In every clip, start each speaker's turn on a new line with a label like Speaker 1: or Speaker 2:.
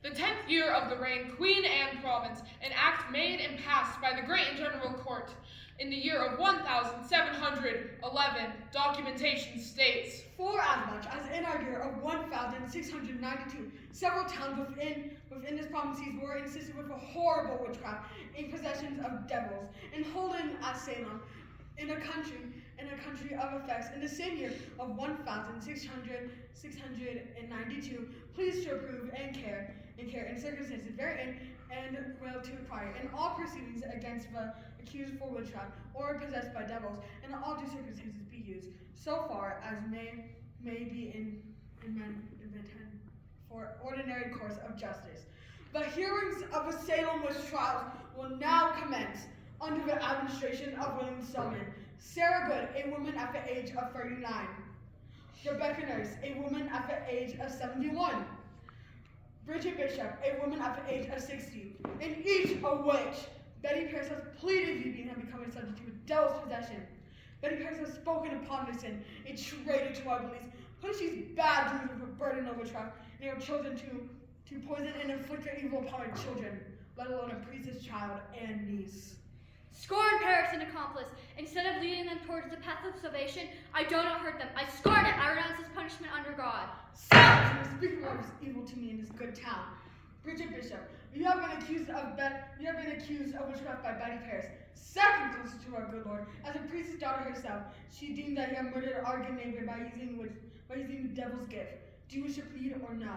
Speaker 1: The 10th year of the reign, Queen Anne Province, an act made and passed by the Great and General Court in the year of 1711, documentation states.
Speaker 2: For as much as in our year of 1692, several towns within this provinces were insisted with a horrible witchcraft in possessions of devils, and holden at Salem, in a country of effects. In the same year of 1692, pleased to approve and care in circumstances therein and will to acquire in all proceedings against the accused for witchcraft or possessed by devils, and all due circumstances be used so far as may be invented for ordinary course of justice. The hearings of the Salem witch trials will now commence under the administration of William Selman, Sarah Good, a woman at the age of 39, Rebecca Nurse, a woman at the age of 71, Bridget Bishop, a woman at the age of 60, in each of which Betty Pierce has pleaded guilty and becoming subject to a devil's possession. Betty Pierce has spoken upon this sin, a traitor to our beliefs, punishes bad Jews with a burden of witchcraft, and her children to poison and inflict their evil upon her children, let alone a priest's child and niece.
Speaker 3: Scorn Paris and accomplice. Instead of leading them towards the path of salvation, I do not hurt them. I scorn it. I renounce this punishment under God.
Speaker 2: Silence! You are speaking what is evil to me in this good town. Bridget Bishop, you have been accused of witchcraft by Betty Paris, second closest to our good Lord. As a priest's daughter herself, she deemed that you have murdered our good neighbor by using the devil's gift. Do you wish to plead or no?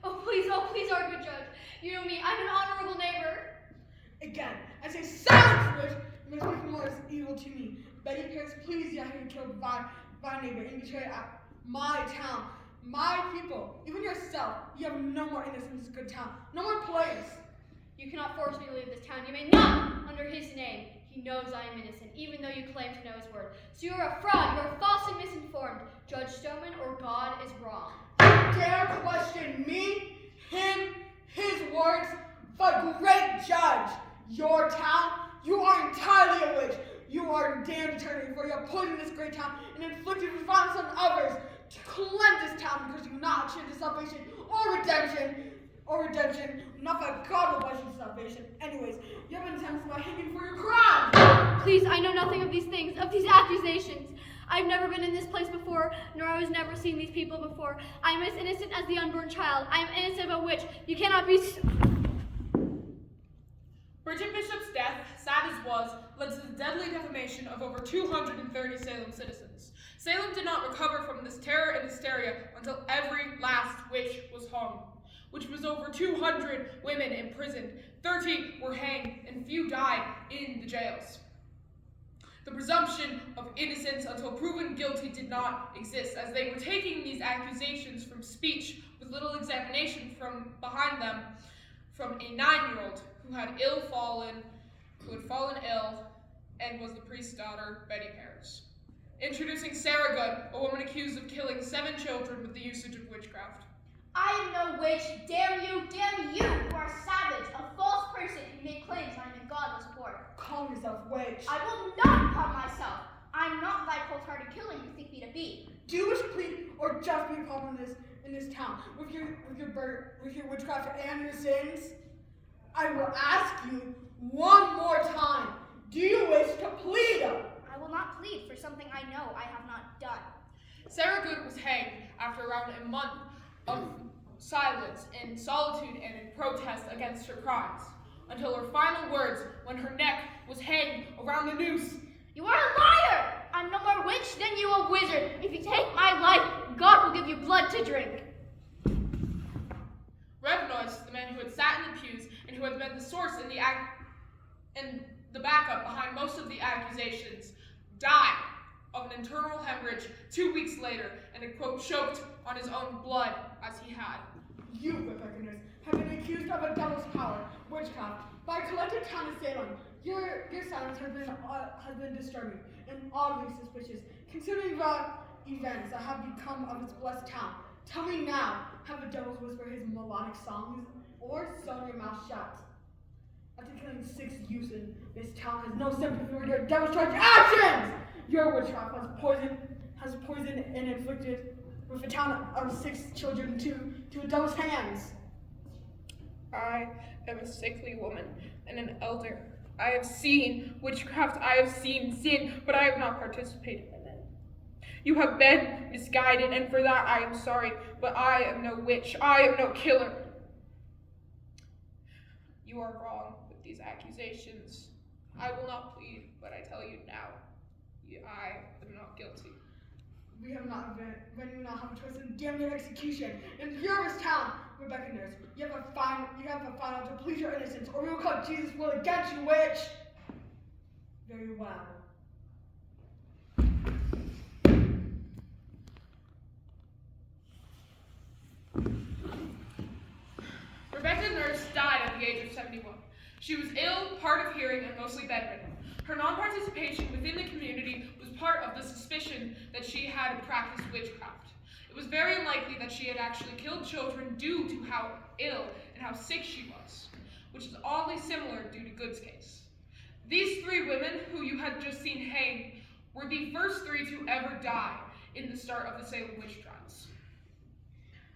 Speaker 3: Oh please, our good judge. You know me, I'm an honorable neighbor.
Speaker 2: Again, I say silence, witch! You must speak what is evil to me. Betty Paris, please, you killed my neighbor and betrayed my town, my people, even yourself. You have no more innocence in this good town, no more place.
Speaker 3: You cannot force me to leave this town. You may not, under his name. He knows I am innocent, even though you claim to know his word. So you are a fraud, you are false and misinformed. Judge Stoneman or God is wrong.
Speaker 2: You dare question me, him, his words, the great judge. Your town, you are entirely a witch. You are damned eternity, for you have poisoned this great town and inflicted violence on others to cleanse this town because you do not achieve the salvation or redemption, not that God will bless you salvation. Anyways, you have been sentenced by hanging for your crime.
Speaker 3: Please, I know nothing of these things, of these accusations. I've never been in this place before, nor I was never seen these people before. I am as innocent as the unborn child. I am innocent of a witch. You cannot be...
Speaker 1: Bridget Bishop's death, sad as was, led to the deadly defamation of over 230 Salem citizens. Salem did not recover from this terror and hysteria until every last witch was hung, which was over 200 women imprisoned, 30 were hanged, and few died in the jails. The presumption of innocence until proven guilty did not exist, as they were taking these accusations from speech with little examination from behind them from a 9-year-old who had fallen ill and was the priest's daughter, Betty Paris. Introducing Sarah Good, a woman accused of killing 7 children with the usage of witchcraft.
Speaker 4: I am no witch. Damn you, who are a savage, a false person who make claims I am in godless war.
Speaker 2: Call yourself witch.
Speaker 4: I will not call myself. I am not thy cold-hearted killer you think me to be.
Speaker 2: Do you wish to plead or just be a problem in this town with your witchcraft and your sins? I will ask you one more time. Do you wish to plead?
Speaker 4: I will not plead for something I know I have not done.
Speaker 1: Sarah Good was hanged after around a month of silence, in solitude, and in protest against her crimes, until her final words when her neck was hanged around the noose.
Speaker 4: You are a liar! I'm no more witch than you a wizard. If you take my life, God will give you blood to drink.
Speaker 1: Rev Noyce, the man who had sat in the pews and who had been the source and the backup behind most of the accusations, died of an internal hemorrhage 2 weeks later and had, quote, choked on his own blood as he had.
Speaker 2: You, Rebecca Nurse, have been accused of a devil's power, witchcraft, by a collective town of Salem. Your silence has been disturbing and oddly suspicious, considering the events that have become of its blessed town. Tell me now, have the devils whisper his melodic songs, or sewn your mouth shut? After killing 6 youths in this town has no sympathy for your devil's charged actions! Your witchcraft has poisoned and inflicted with a town of 6 children to a devil's hands.
Speaker 1: I am a sickly woman and an elder. I have seen witchcraft, I have seen sin, but I have not participated in it. You have been misguided, and for that I am sorry, but I am no witch, I am no killer. You are wrong with these accusations. I will not plead, but I tell you now, I am not guilty.
Speaker 2: We have not been, when you not have a choice in damn near execution. In Purvis town, Rebecca nurse, you have a final to plead your innocence, or we will call Jesus' will against you, witch. Very well.
Speaker 1: Rebecca Nurse died at the age of 71. She was ill, hard of hearing, and mostly bedridden. Her non-participation within the community was part of the suspicion that she had practiced witchcraft. It was very unlikely that she had actually killed children due to how ill and how sick she was, which is oddly similar due to Good's case. These three women, who you had just seen hanged, were the first three to ever die in the start of the Salem witch trials.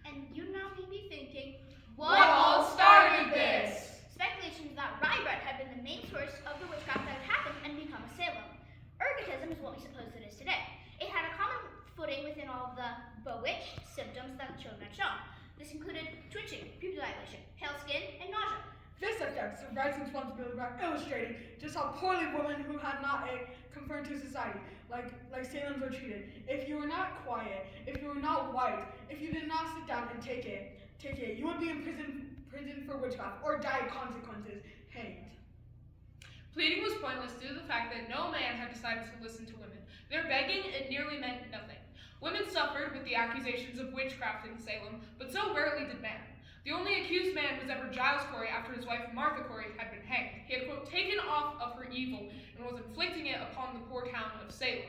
Speaker 4: And you now may be thinking,
Speaker 1: What all started this?
Speaker 4: Speculations that rye bread had been the main source of the witchcraft that had happened and become a Salem. Ergotism is what we suppose it is today. It had a common footing within all of the bewitched symptoms that the children had shown. This included twitching, pupil dilation, pale skin, and nausea.
Speaker 2: This effect survives responsibility by illustrating just how poorly women who had not conformed to society, like Salems, were treated. If you were not quiet, if you were not white, if you did not sit down and take it, you would be in prison for witchcraft or die of consequences, hanged.
Speaker 1: Pleading was pointless due to the fact that no man had decided to listen to women. Their begging, it nearly meant nothing. Women suffered with the accusations of witchcraft in Salem, but so rarely did man. The only accused man was ever Giles Corey after his wife Martha Corey had been hanged. He had, quote, taken off of her evil and was inflicting it upon the poor town of Salem.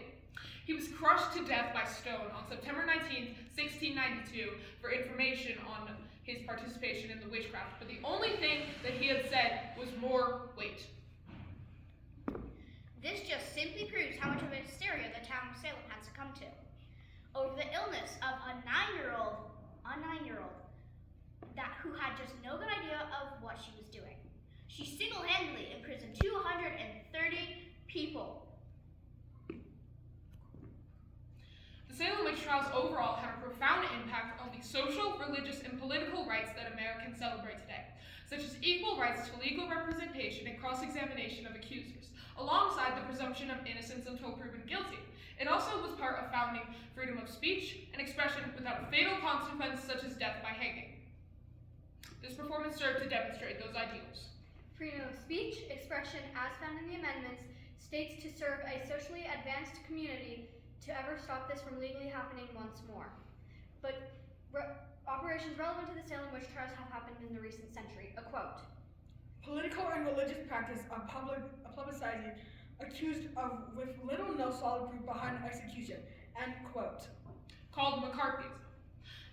Speaker 1: He was crushed to death by stone on September 19, 1692, for information on his participation in the witchcraft, but the only thing that he had said was more weight.
Speaker 4: This just simply proves how much of a hysteria the town of Salem had succumbed to over the illness of a nine-year-old who had just no good idea of what she was doing. She single-handedly imprisoned 230 people.
Speaker 1: The Salem witch trials overall had a profound impact on the social, religious, and political rights that Americans celebrate today, such as equal rights to legal representation and cross-examination of accusers, alongside the presumption of innocence until proven guilty. It also was part of founding freedom of speech and expression without fatal consequences such as death by hanging. This performance served to demonstrate those ideals.
Speaker 3: Freedom of speech, expression, as found in the amendments, states to serve a socially advanced community to ever stop this from legally happening once more. But operations relevant to the Salem witch trials have happened in the recent century. A quote.
Speaker 2: Political and religious practice of publicizing accused of with little no solid proof behind execution, end quote.
Speaker 1: Called McCarthyism.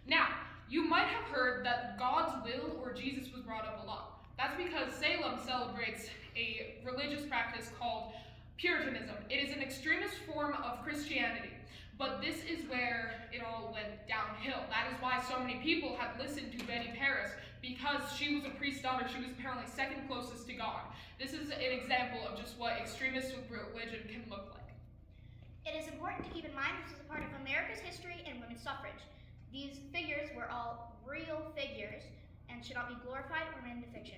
Speaker 1: Now, you might have heard that God's will or Jesus was brought up a lot. That's because Salem celebrates a religious practice called Puritanism. It is an extremist form of Christianity, but this is where it all went downhill. That is why so many people had listened to Betty Paris, because she was a priest's daughter. She was apparently second closest to God. This is an example of just what extremists with religion can look like.
Speaker 4: It is important to keep in mind this is a part of America's history and women's suffrage. These figures were all real figures and should not be glorified or made into fiction.